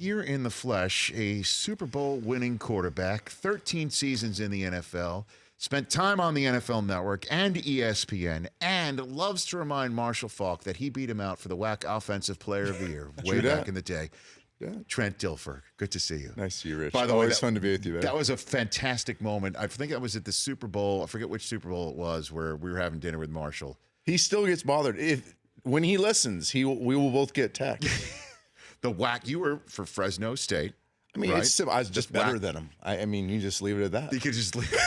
Here in the flesh, a Super Bowl winning quarterback, 13 seasons in the NFL, spent time on the NFL Network and ESPN, and loves to remind Marshall Faulk that he beat him out for the WAC Offensive Player of the Year way back in the day. Yeah. Trent Dilfer, good to see you. Nice to see you, Rich. By the way, always fun to be with you, man. That was a fantastic moment. I think that was at the Super Bowl. I forget which Super Bowl it was, where we were having dinner with Marshall. He still gets bothered. When he listens, we will both get text. The WAC, you were for Fresno State. I mean, right? I was just better than him. I mean, you just leave it at that. You could just leave. He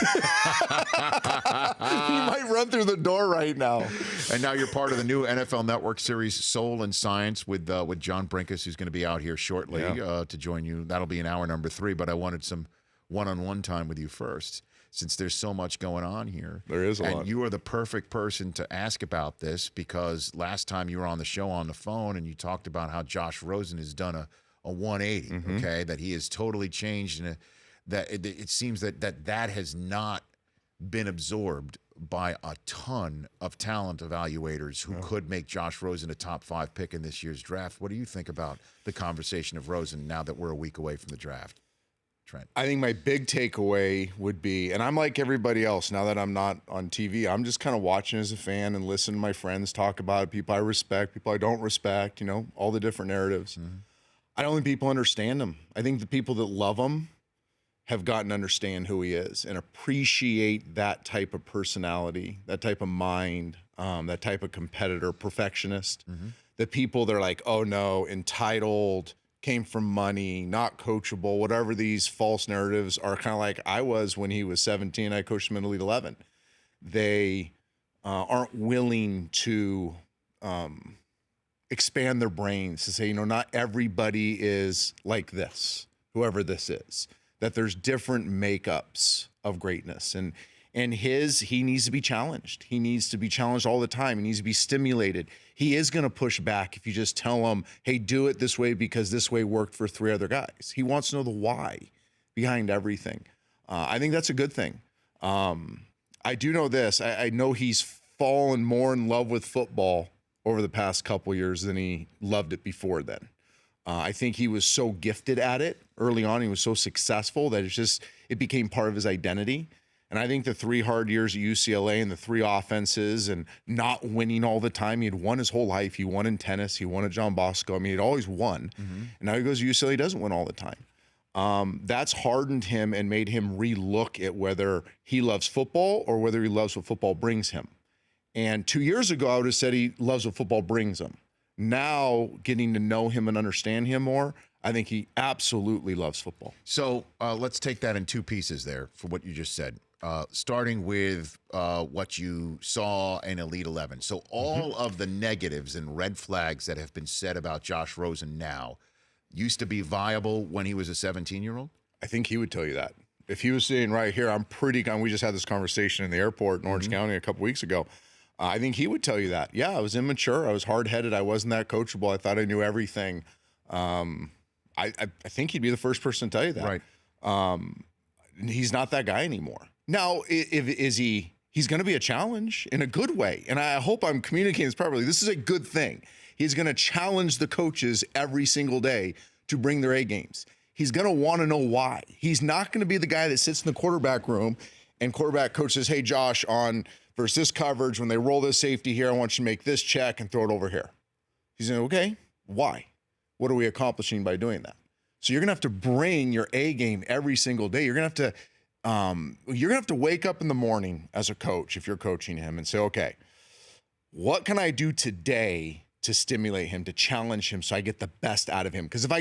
might run through the door right now. And now you're part of the new NFL Network series, Soul and Science, with John Brinkus, who's going to be out here shortly to join you. That'll be in hour number 3, but I wanted some one-on-one time with you first, since there's so much going on here. There is a lot. And you are the perfect person to ask about this, because last time you were on the show on the phone and you talked about how Josh Rosen has done a 180, okay, that he has totally changed, and that it seems that has not been absorbed by a ton of talent evaluators who could make Josh Rosen a top 5 pick in this year's draft. What do you think about the conversation of Rosen now that we're a week away from the draft, Trent? I think my big takeaway would be, and I'm like everybody else, now that I'm not on TV, I'm just kind of watching as a fan and listening to my friends talk about it, people I respect, people I don't respect, all the different narratives. I don't think people understand him. I think the people that love him have gotten to understand who he is and appreciate that type of personality, that type of mind, that type of competitor, perfectionist. The people that are like, oh no, entitled, came from money, not coachable, whatever these false narratives are, kind of like I was when he was 17. I coached him in Elite 11. They aren't willing to expand their brains to say, not everybody is like this, whoever this is, that there's different makeups of greatness. And he needs to be challenged. He needs to be challenged all the time. He needs to be stimulated. He is going to push back if you just tell him, hey, do it this way because this way worked for 3 other guys. He wants to know the why behind everything. I think that's a good thing. I do know this. I know he's fallen more in love with football over the past couple years than he loved it before then. I think he was so gifted at it early on. He was so successful that it became part of his identity. And I think the 3 hard years at UCLA and the 3 offenses and not winning all the time, he had won his whole life. He won in tennis. He won at John Bosco. I mean, he'd always won. And now he goes to UCLA, he doesn't win all the time. That's hardened him and made him relook at whether he loves football or whether he loves what football brings him. And 2 years ago, I would have said he loves what football brings him. Now, getting to know him and understand him more, I think he absolutely loves football. So let's take that in 2 pieces there for what you just said. Starting with what you saw in Elite 11. So all of the negatives and red flags that have been said about Josh Rosen now used to be viable when he was a 17-year-old? I think he would tell you that. If he was sitting right here, we just had this conversation in the airport in Orange County a couple weeks ago. I think he would tell you that. Yeah, I was immature. I was hard-headed. I wasn't that coachable. I thought I knew everything. I think he'd be the first person to tell you that. Right. He's not that guy anymore. Now, he's going to be a challenge in a good way. And I hope I'm communicating this properly. This is a good thing. He's going to challenge the coaches every single day to bring their A games. He's going to want to know why. He's not going to be the guy that sits in the quarterback room and quarterback coach says, hey, Josh, on versus this coverage, when they roll this safety here, I want you to make this check and throw it over here. He's saying, okay, why? What are we accomplishing by doing that? So you're going to have to bring your A game every single day. You're going to have to wake up in the morning as a coach, if you're coaching him, and say, okay, what can I do today to stimulate him, to challenge him so I get the best out of him? Because if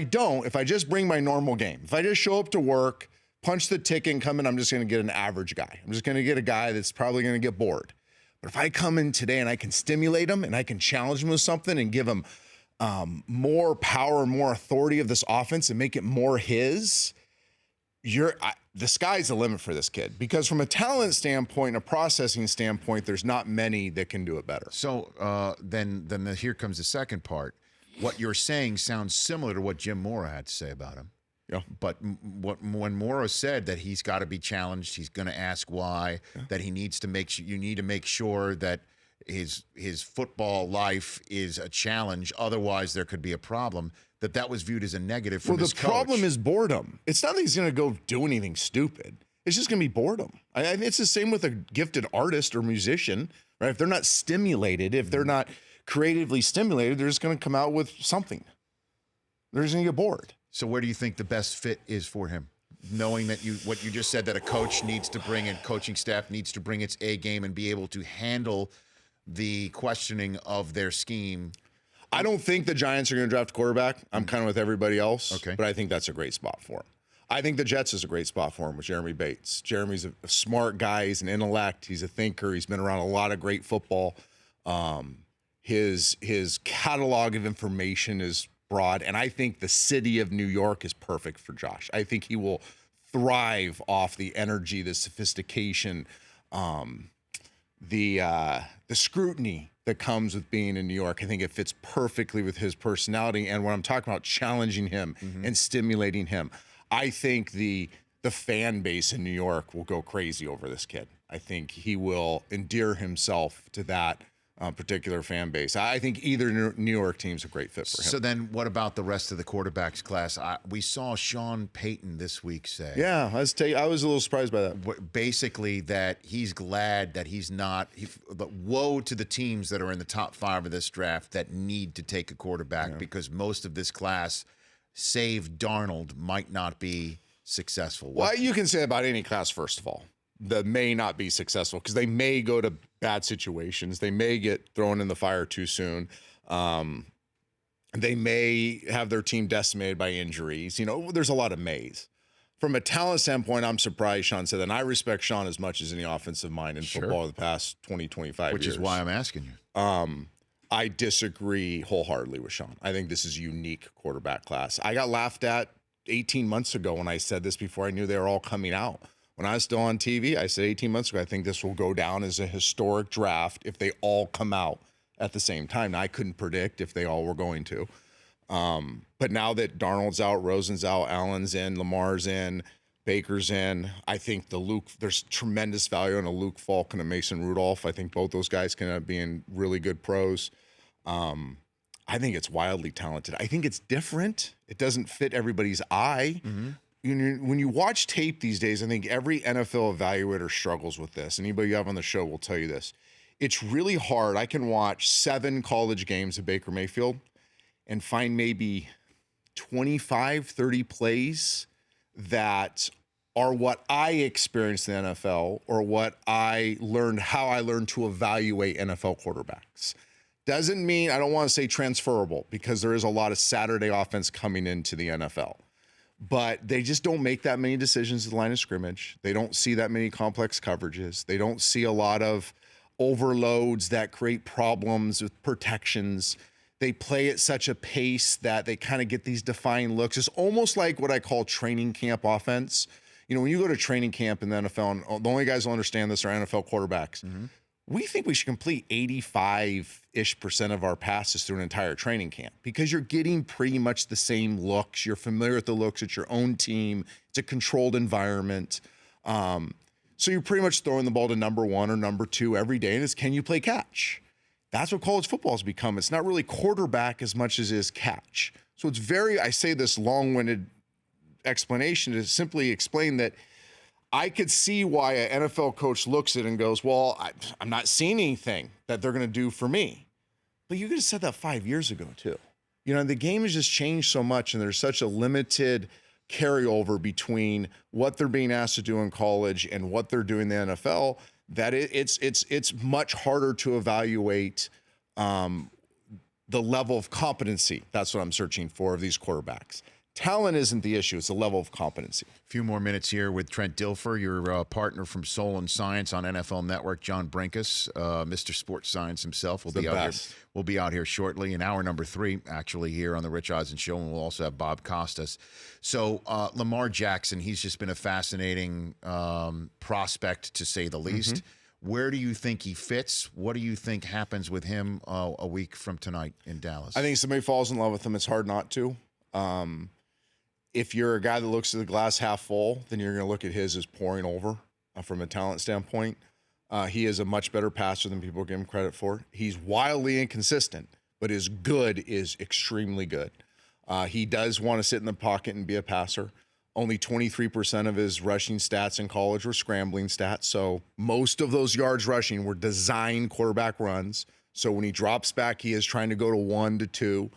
I just bring my normal game, if I just show up to work, punch the ticket and come in, I'm just going to get an average guy. I'm just going to get a guy that's probably going to get bored. But if I come in today and I can stimulate him and I can challenge him with something and give him more power and more authority of this offense and make it more his, the sky's the limit for this kid. Because from a talent standpoint, a processing standpoint, there's not many that can do it better. So then here comes the second part. What you're saying sounds similar to what Jim Mora had to say about him. Yeah. But when Mora said that he's got to be challenged, he's going to ask why, that he needs to you need to make sure that his football life is a challenge, otherwise there could be a problem. that was viewed as a negative from Well, his the problem coach. is boredom. It's not that he's going to go do anything stupid. It's just going to be boredom. It's the same with a gifted artist or musician, right? If they're not stimulated, if they're not creatively stimulated, they're just going to come out with something. They're just going to get bored. So where do you think the best fit is for him? Knowing that what you just said, that a coach needs to bring in, coaching staff needs to bring its A game and be able to handle the questioning of their scheme. I don't think the Giants are going to draft a quarterback. I'm kind of with everybody else, Okay. but I think that's a great spot for him. I think the Jets is a great spot for him with Jeremy Bates. Jeremy's a smart guy. He's an intellect. He's a thinker. He's been around a lot of great football. His catalog of information is broad, and I think the city of New York is perfect for Josh. I think he will thrive off the energy, the sophistication, the scrutiny that comes with being in New York. I think it fits perfectly with his personality. And when I'm talking about challenging him and stimulating him, I think the fan base in New York will go crazy over this kid. I think he will endear himself to that particular fan base. I think either New York team's a great fit for him. So then what about the rest of the quarterbacks class? We saw Sean Payton this week say. Yeah, I was a little surprised by that. Basically that he's glad that he's not but woe to the teams that are in the top 5 of this draft that need to take a quarterback because most of this class, save Darnold, might not be successful. Well, you can say about any class, first of all, that may not be successful because they may go to bad situations. They may get thrown in the fire too soon. They may have their team decimated by injuries. You know, there's a lot of mays. From a talent standpoint, I'm surprised Sean said that. And I respect Sean as much as any offensive mind in football the past 20, 25 years. Which is why I'm asking you. I disagree wholeheartedly with Sean. I think this is a unique quarterback class. I got laughed at 18 months ago when I said this before I knew they were all coming out. When I was still on TV, I said 18 months ago, I think this will go down as a historic draft if they all come out at the same time. Now, I couldn't predict if they all were going to. But now that Darnold's out, Rosen's out, Allen's in, Lamar's in, Baker's in, I think there's tremendous value in a Luke Falk and a Mason Rudolph. I think both those guys can be in really good pros. I think it's wildly talented. I think it's different. It doesn't fit everybody's eye. When you watch tape these days, I think every NFL evaluator struggles with this. Anybody you have on the show will tell you this. It's really hard. I can watch 7 college games of Baker Mayfield and find maybe 25, 30 plays that are what I experienced in the NFL or what how I learned to evaluate NFL quarterbacks. Doesn't mean, I don't want to say transferable because there is a lot of Saturday offense coming into the NFL. But they just don't make that many decisions at the line of scrimmage. They don't see that many complex coverages. They don't see a lot of overloads that create problems with protections. They play at such a pace that they kind of get these defined looks. It's almost like what I call training camp offense. You know, when you go to training camp in the NFL, and the only guys who understand this are NFL quarterbacks. We think we should complete 85-ish% of our passes through an entire training camp because you're getting pretty much the same looks. You're familiar with the looks. It's your own team. It's a controlled environment. So you're pretty much throwing the ball to number 1 or number 2 every day, and it's can you play catch? That's what college football has become. It's not really quarterback as much as it is catch. So it's I say this long-winded explanation to simply explain that I could see why an NFL coach looks at it and goes, well, I'm not seeing anything that they're going to do for me. But you could have said that 5 years ago, too. You know, the game has just changed so much, and there's such a limited carryover between what they're being asked to do in college and what they're doing in the NFL that it's much harder to evaluate the level of competency. That's what I'm searching for of these quarterbacks. Talent isn't the issue. It's the level of competency. A few more minutes here with Trent Dilfer, your partner from Soul and Science on NFL Network, John Brinkus, Mr. Sports Science himself. We'll be out here shortly in hour number 3, actually, here on the Rich Eisen Show, and we'll also have Bob Costas. So Lamar Jackson, he's just been a fascinating prospect, to say the least. Where do you think he fits? What do you think happens with him a week from tonight in Dallas? I think somebody falls in love with him. It's hard not to. If you're a guy that looks at the glass half full, then you're going to look at his as pouring over from a talent standpoint. He is a much better passer than people give him credit for. He's wildly inconsistent, but his good is extremely good. He does want to sit in the pocket and be a passer. Only 23% of his rushing stats in college were scrambling stats. So most of those yards rushing were designed quarterback runs. So when he drops back, he is trying to go to 1 to 2.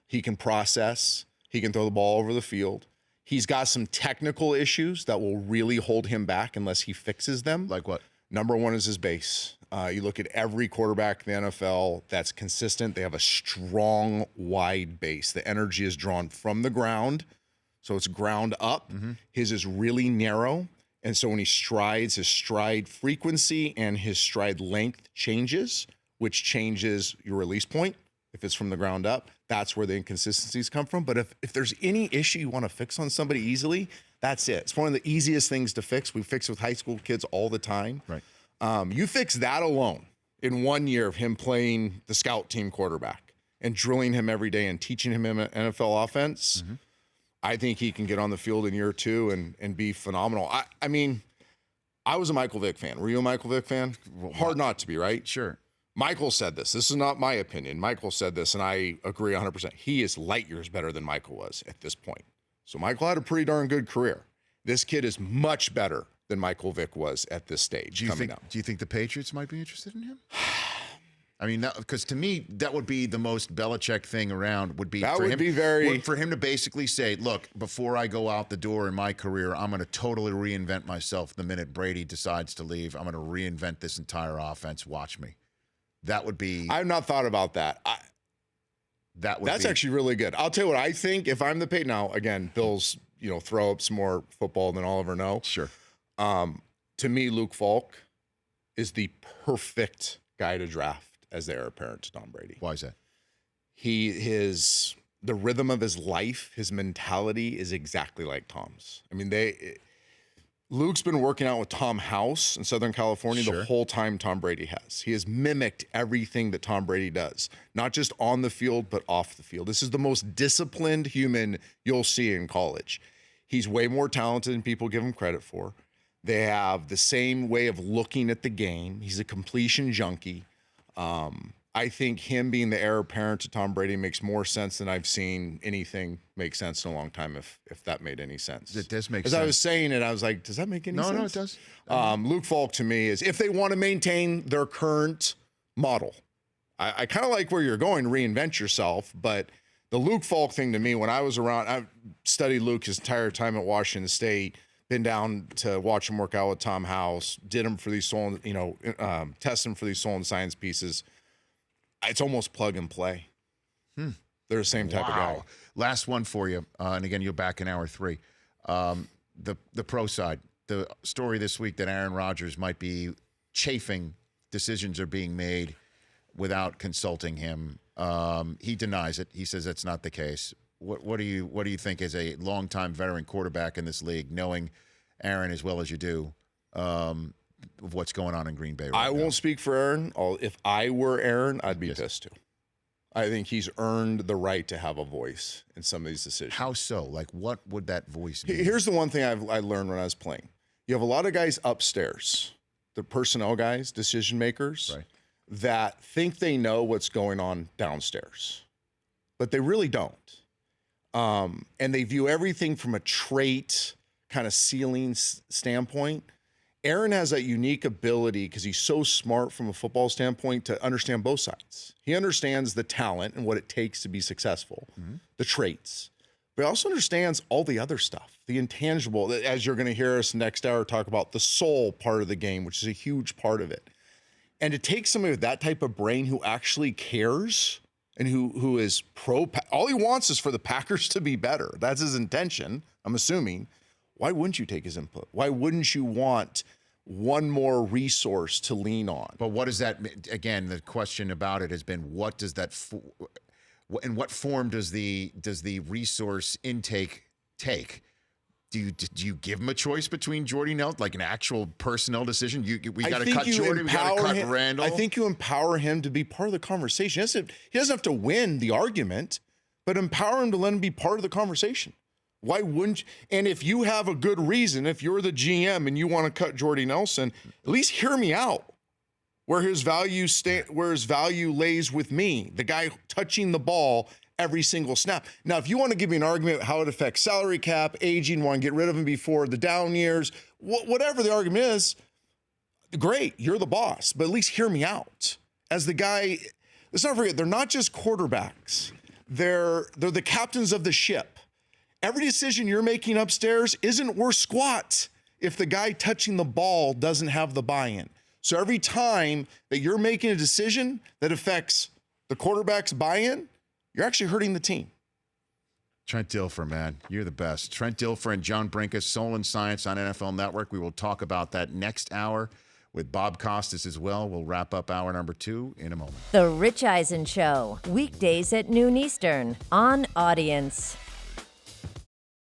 He can process. He can throw the ball over the field. He's got some technical issues that will really hold him back unless he fixes them. Like what? Number one is his base. You look at every quarterback in the NFL that's consistent. They have a strong, wide base. The energy is drawn from the ground, so it's ground up. His is really narrow, and so when he strides, his stride frequency and his stride length changes, which changes your release point. If it's from the ground up, that's where the inconsistencies come from. But if there's any issue you want to fix on somebody easily, that's it. It's one of the easiest things to fix. We fix with high school kids all the time. Right. You fix that alone in 1 year of him playing the scout team quarterback and drilling him every day and teaching him NFL offense. I think he can get on the field in year 2 and be phenomenal. I mean, I was a Michael Vick fan. Were you a Michael Vick fan? Hard not to be, right? Sure. Michael said this. This is not my opinion. Michael said this, and I agree 100%. He is light years better than Michael was at this point. So Michael had a pretty darn good career. This kid is much better than Michael Vick was at this stage. Do you think the Patriots might be interested in him? I mean, because to me, that would be the most Belichick thing around. For him to basically say, "Look, before I go out the door in my career, I'm going to totally reinvent myself. The minute Brady decides to leave, I'm going to reinvent this entire offense. Watch me." That would be. I've not thought about that. That's actually really good. I'll tell you what I think. If I'm the Patriots now, again, Bills, throw up some more football than I'll ever know. Sure. To me, Luke Falk is the perfect guy to draft as the heir apparent to Tom Brady. Why is that? The rhythm of his life, his mentality is exactly like Tom's. I mean, Luke's been working out with Tom House in Southern California the whole time Tom Brady has. He has mimicked everything that Tom Brady does, not just on the field, but off the field. This is the most disciplined human you'll see in college. He's way more talented than people give him credit for. They have the same way of looking at the game. He's a completion junkie. I think him being the heir apparent to Tom Brady makes more sense than I've seen anything make sense in a long time, if that made any sense. It does make sense. As I was saying it, I was like, does that make any sense? No, it does. Luke Falk, to me, is if they want to maintain their current model. I kind of like where you're going, reinvent yourself, but the Luke Falk thing to me, when I was around, I studied Luke his entire time at Washington State, been down to watch him work out with Tom House, did him for these test him for these soul and science pieces. It's almost plug and play. They're the same type of guy. Last one for you, and again, you're back in hour 3. The pro side, the story this week that Aaron Rodgers might be chafing decisions are being made without consulting him. He denies it. He says that's not the case. What do you think as a longtime veteran quarterback in this league, knowing Aaron as well as you do, of what's going on in Green Bay right now? I won't speak for Aaron. If I were Aaron, I'd be pissed too. I think he's earned the right to have a voice in some of these decisions. How so? Like, what would that voice be? Here's the one thing I learned when I was playing. You have a lot of guys upstairs, the personnel guys, decision makers, right, that think they know what's going on downstairs, but they really don't. And they view everything from a trait kind of ceiling standpoint. Aaron has that unique ability because he's so smart from a football standpoint to understand both sides. He understands the talent and what it takes to be successful, the traits, but he also understands all the other stuff, the intangible, as you're going to hear us next hour talk about the soul part of the game, which is a huge part of it. And to take somebody with that type of brain who actually cares and who is all he wants is for the Packers to be better. That's his intention, I'm assuming. Why wouldn't you take his input? Why wouldn't you want one more resource to lean on? But what does that mean? Again, the question about it has been, what does that in what form does the resource intake take? Do you give him a choice between Jordy Nelson, like an actual personnel decision? We got to cut Jordy, we got to cut Randall. I think you empower him to be part of the conversation. He doesn't have to win the argument, but empower him to let him be part of the conversation. Why wouldn't you? And if you have a good reason, if you're the GM and you want to cut Jordy Nelson, at least hear me out. Where his value lays with me, the guy touching the ball every single snap. Now, if you want to give me an argument how it affects salary cap, aging, want to get rid of him before the down years, whatever the argument is, great, you're the boss, but at least hear me out. As the guy, let's not forget, they're not just quarterbacks. They're the captains of the ship. Every decision you're making upstairs isn't worth squat if the guy touching the ball doesn't have the buy-in. So every time that you're making a decision that affects the quarterback's buy-in, you're actually hurting the team. Trent Dilfer, man, you're the best. Trent Dilfer and John Brinkus, Soul and Science on NFL Network. We will talk about that next hour with Bob Costas as well. We'll wrap up hour number 2 in a moment. The Rich Eisen Show, weekdays at noon Eastern on Audience.